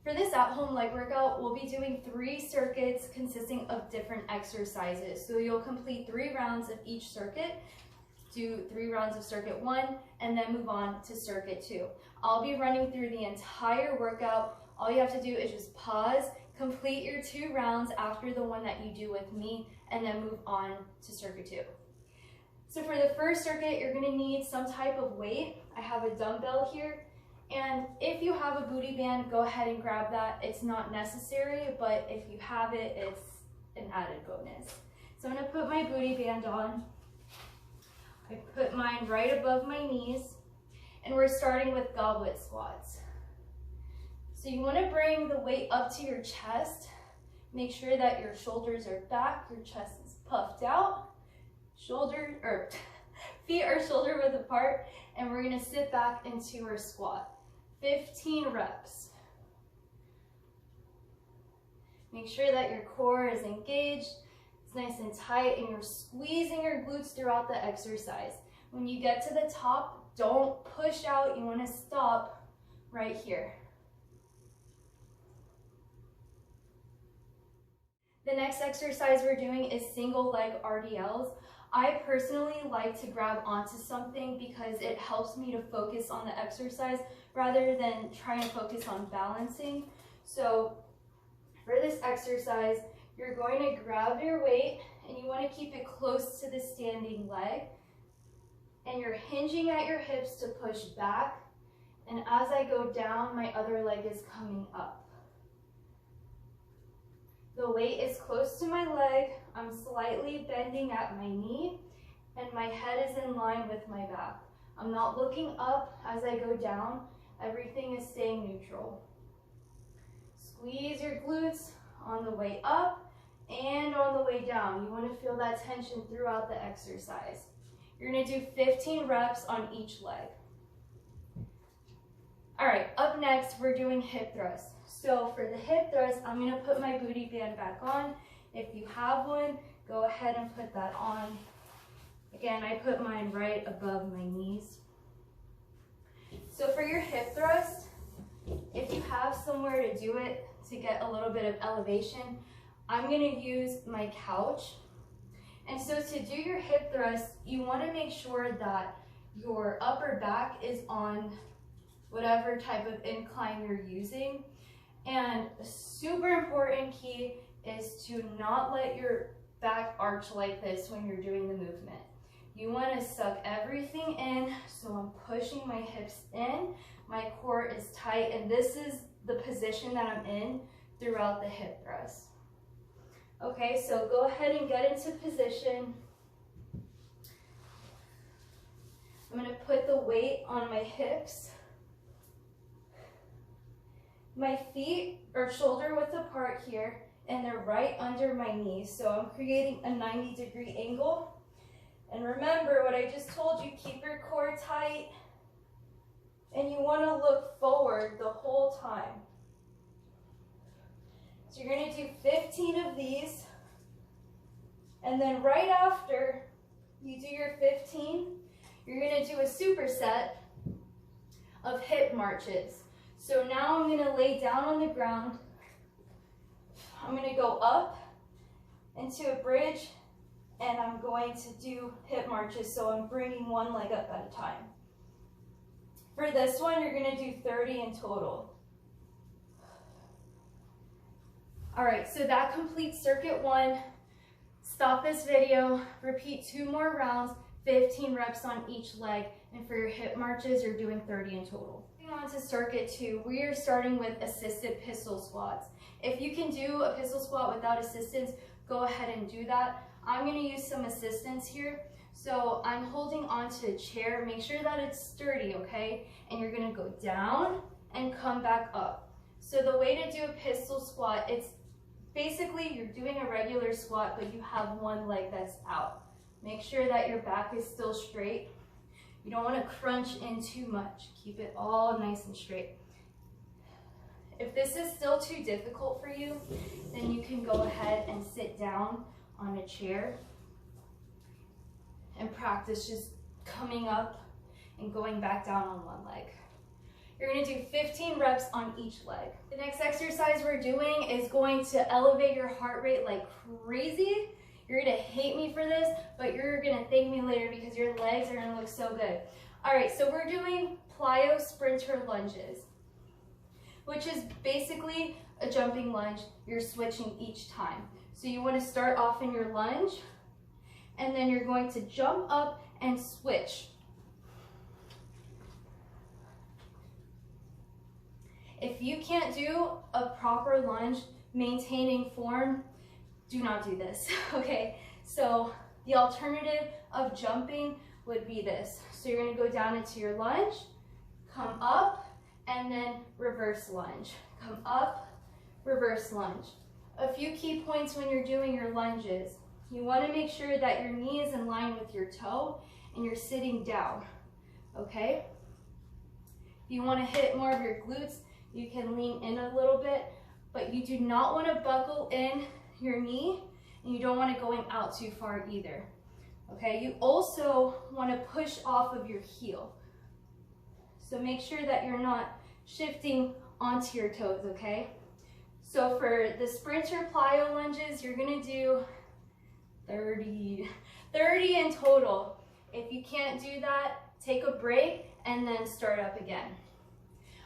For this at-home leg workout, we'll be doing 3 circuits consisting of different exercises. So you'll complete 3 rounds of each circuit, do 3 rounds of circuit 1, and then move on to circuit 2. I'll be running through the entire workout. All you have to do is just pause, complete your 2 rounds after the one that you do with me, and then move on to circuit 2. So for the first circuit, you're gonna need some type of weight. I have a dumbbell here. And if you have a booty band, go ahead and grab that. It's not necessary, but if you have it, it's an added bonus. So I'm gonna put my booty band on. I put mine right above my knees, and we're starting with goblet squats. So you wanna bring the weight up to your chest. Make sure that your shoulders are back, your chest is puffed out, feet are shoulder width apart, and we're gonna sit back into our squat. 15 reps. Make sure that your core is engaged, it's nice and tight, and you're squeezing your glutes throughout the exercise. When you get to the top, don't push out, you wanna stop right here. The next exercise we're doing is single leg RDLs. I personally like to grab onto something because it helps me to focus on the exercise rather than trying to focus on balancing. So for this exercise, you're going to grab your weight and you want to keep it close to the standing leg. And you're hinging at your hips to push back. And as I go down, my other leg is coming up. The weight is close to my leg. I'm slightly bending at my knee, and my head is in line with my back. I'm not looking up as I go down. Everything is staying neutral. Squeeze your glutes on the way up and on the way down. You want to feel that tension throughout the exercise. You're going to do 15 reps on each leg. All right, up next, we're doing hip thrusts. So for the hip thrust, I'm gonna put my booty band back on. If you have one, go ahead and put that on. Again, I put mine right above my knees. So for your hip thrust, if you have somewhere to do it to get a little bit of elevation, I'm gonna use my couch. And so to do your hip thrust, you wanna make sure that your upper back is on whatever type of incline you're using. And a super important key is to not let your back arch like this when you're doing the movement. You want to suck everything in, so I'm pushing my hips in, my core is tight, and this is the position that I'm in throughout the hip thrust. Okay, so go ahead and get into position. I'm going to put the weight on my hips. My feet are shoulder width apart here, and they're right under my knees. So I'm creating a 90-degree angle. And remember what I just told you, keep your core tight, and you want to look forward the whole time. So you're going to do 15 of these, and then right after you do your 15, you're going to do a superset of hip marches. So now I'm going to lay down on the ground. I'm going to go up into a bridge, and I'm going to do hip marches. So I'm bringing one leg up at a time. For this one, you're going to do 30 in total. All right, so that completes circuit 1. Stop this video, repeat 2 more rounds, 15 reps on each leg, and for your hip marches, you're doing 30 in total. On to circuit 2, we are starting with assisted pistol squats. If you can do a pistol squat without assistance, go ahead and do that. I'm going to use some assistance here. So I'm holding onto a chair. Make sure that it's sturdy, okay? And you're going to go down and come back up. So the way to do a pistol squat, it's basically you're doing a regular squat, but you have one leg that's out. Make sure that your back is still straight. You don't want to crunch in too much. Keep it all nice and straight. If this is still too difficult for you, then you can go ahead and sit down on a chair and practice just coming up and going back down on one leg. You're gonna do 15 reps on each leg. The next exercise we're doing is going to elevate your heart rate like crazy. You're gonna hate me for this, but you're gonna thank me later because your legs are gonna look so good. All right, so we're doing plyo sprinter lunges, which is basically a jumping lunge. You're switching each time. So you wanna start off in your lunge, and then you're going to jump up and switch. If you can't do a proper lunge, maintaining form, do not do this, okay? So the alternative of jumping would be this. So you're gonna go down into your lunge, come up, and then reverse lunge. Come up, reverse lunge. A few key points when you're doing your lunges. You wanna make sure that your knee is in line with your toe and you're sitting down, okay? If you wanna hit more of your glutes, you can lean in a little bit, but you do not wanna buckle in your knee, and you don't want it going out too far either, okay? You also wanna push off of your heel. So make sure that you're not shifting onto your toes, okay? So for the sprinter plyo lunges, you're gonna do 30 in total. If you can't do that, take a break and then start up again.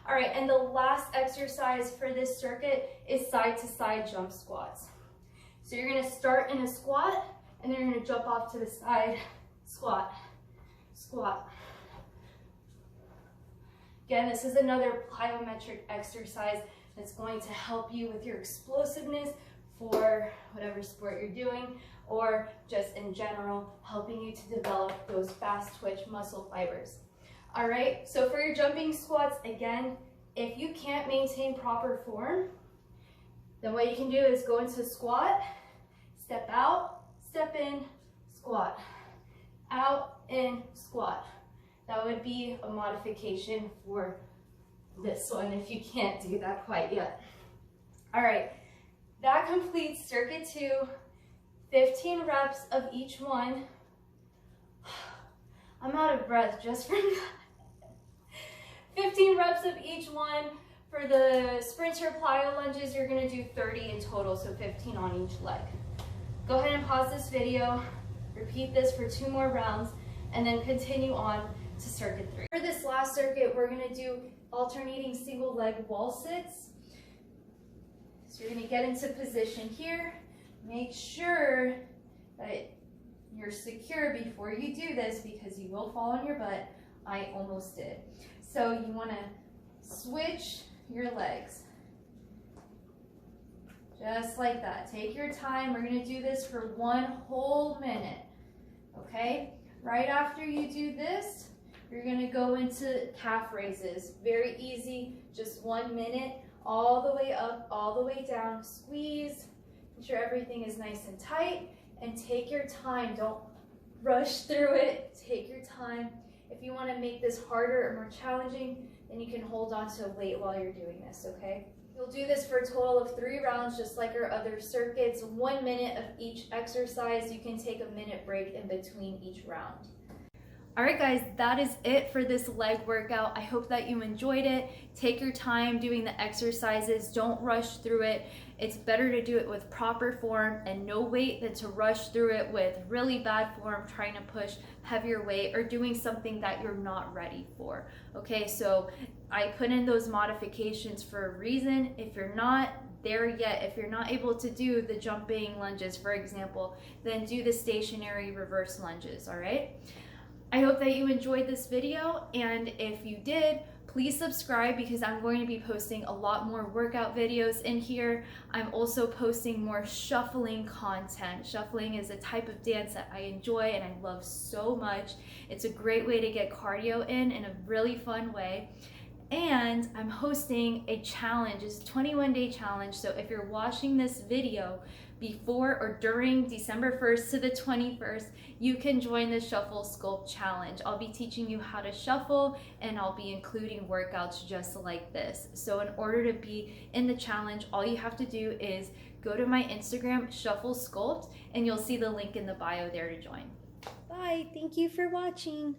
All right, and the last exercise for this circuit is side to side jump squats. So you're gonna start in a squat and then you're gonna jump off to the side, squat, squat. Again, this is another plyometric exercise that's going to help you with your explosiveness for whatever sport you're doing, or just in general, helping you to develop those fast twitch muscle fibers. All right, so for your jumping squats, again, if you can't maintain proper form, then what you can do is go into squat, step out, step in, squat, out, in, squat. That would be a modification for this one if you can't do that quite yet. All right, that completes circuit 2, 15 reps of each one. I'm out of breath just from that. 15 reps of each one. For the sprinter plyo lunges, you're gonna do 30 in total, so 15 on each leg. Go ahead and pause this video, repeat this for 2 more rounds, and then continue on to circuit 3. For this last circuit, we're gonna do alternating single leg wall sits. So you're gonna get into position here. Make sure that you're secure before you do this because you will fall on your butt. I almost did. So you wanna switch your legs. Just like that. Take your time. We're gonna do this for 1 whole minute, okay? Right after you do this, you're gonna go into calf raises. Very easy, just 1 minute, all the way up, all the way down. Squeeze, make sure everything is nice and tight, and take your time. Don't rush through it. Take your time. If you wanna make this harder or more challenging, then you can hold on to a weight while you're doing this, okay? You'll do this for a total of 3 rounds, just like our other circuits. 1 minute of each exercise. You can take a minute break in between each round. All right, guys, that is it for this leg workout. I hope that you enjoyed it. Take your time doing the exercises. Don't rush through it. It's better to do it with proper form and no weight than to rush through it with really bad form, trying to push heavier weight or doing something that you're not ready for. Okay, so I put in those modifications for a reason. If you're not there yet, if you're not able to do the jumping lunges, for example, then do the stationary reverse lunges, all right? I hope that you enjoyed this video, and if you did, please subscribe because I'm going to be posting a lot more workout videos in here. I'm also posting more shuffling content. Shuffling is a type of dance that I enjoy and I love so much. It's a great way to get cardio in a really fun way. And I'm hosting a challenge. It's a 21-day challenge, so if you're watching this video before or during December 1st to the 21st, you can join the ShuffleSculpt challenge. I'll be teaching you how to shuffle and I'll be including workouts just like this. So in order to be in the challenge, all you have to do is go to my Instagram, ShuffleSculpt, and you'll see the link in the bio there to join. Bye, thank you for watching.